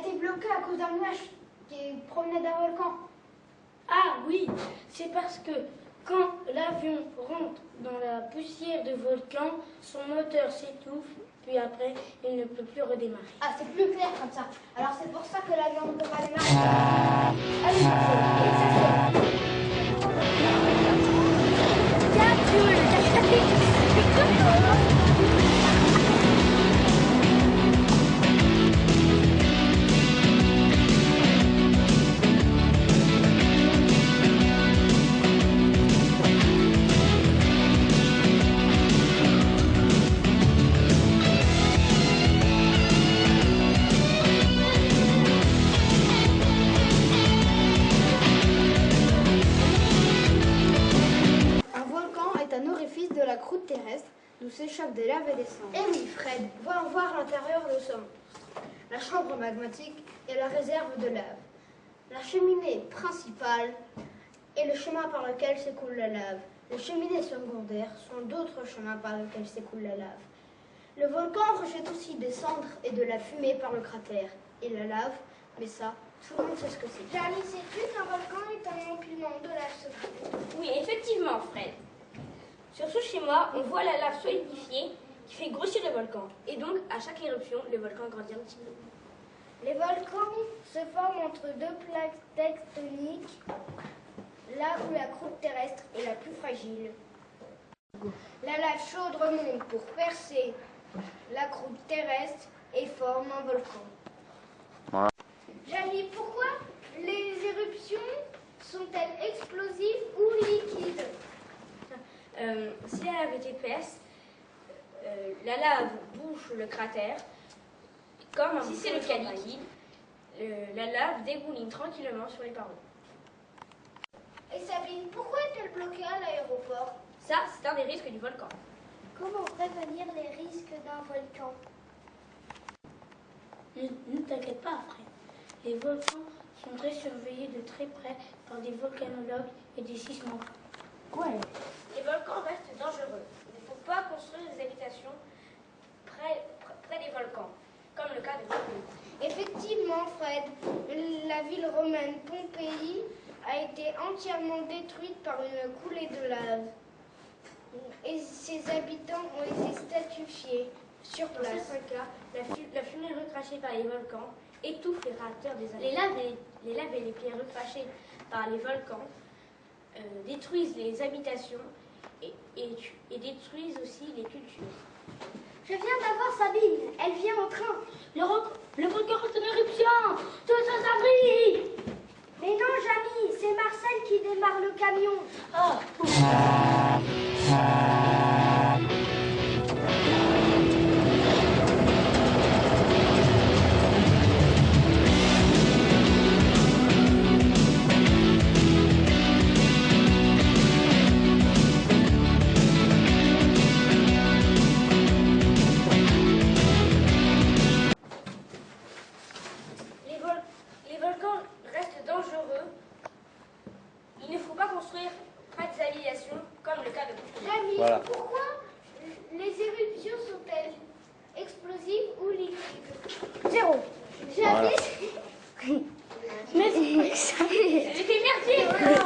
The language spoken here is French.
été bloqué à cause d'un nuage qui provenait d'un volcan. Ah oui, c'est parce que quand l'avion rentre dans la poussière du volcan, son moteur s'étouffe, puis après, il ne peut plus redémarrer. Ah, c'est plus clair comme ça. Alors c'est pour ça que l'avion ne peut pas démarrer. Allez, exactement. De la croûte terrestre, d'où s'échappent des laves et des cendres. Eh oui, Fred, voyons voir l'intérieur de ce monstre. La chambre magmatique est la réserve de lave. La cheminée principale est le chemin par lequel s'écoule la lave. Les cheminées secondaires sont d'autres chemins par lesquels s'écoule la lave. Le volcan rejette aussi des cendres et de la fumée par le cratère. Et la lave, mais ça, tout le monde sait ce que c'est. Charlie, sais-tu qu'un volcan est un empilement de lave solide? Oui, effectivement, Fred. Sur ce schéma, on voit la lave solidifiée qui fait grossir le volcan. Et donc, à chaque éruption, le volcan grandit un petit peu. Les volcans se forment entre deux plaques tectoniques, là où la croûte terrestre est la plus fragile. La lave chaude remonte pour percer la croûte terrestre et forme un volcan. Voilà. Jali, pourquoi les éruptions sont-elles explosives ou liquides? Si la lave est épaisse, la lave bouche le cratère. Comme si c'est le cas liquide, la lave dégouline tranquillement sur les parois. Et Sabine, pourquoi est-elle bloquée à l'aéroport? Ça, c'est un des risques du volcan. Comment prévenir les risques d'un volcan? Ne t'inquiète pas, Fred. Les volcans sont très surveillés de très près par des volcanologues et des sismographes. Ouais. Les volcans restent dangereux. Il ne faut pas construire des habitations près des volcans, comme le cas de Pompéi. Effectivement, Fred, la ville romaine Pompéi a été entièrement détruite par une coulée de lave. Et ses habitants ont été statufiés sur Dans place. certains cas, la fumée recrachée par les volcans étouffe les réacteurs des habitants. Les laves et les pierres recrachées par les volcans détruisent les habitations et détruisent aussi les cultures. Je viens d'avoir Sabine, elle vient en train. Le volcan est en éruption. Tout ça s'abrit. Mais non, Jamy, c'est Marcel qui démarre le camion. Les volcans restent dangereux. Il ne faut pas construire près des habitations, comme le cas de Pompéi. Jamy, Voilà. pourquoi les éruptions sont-elles explosives ou liquides? 0. Jamy, Mais c'est pas que ça. J'étais merdique, voilà.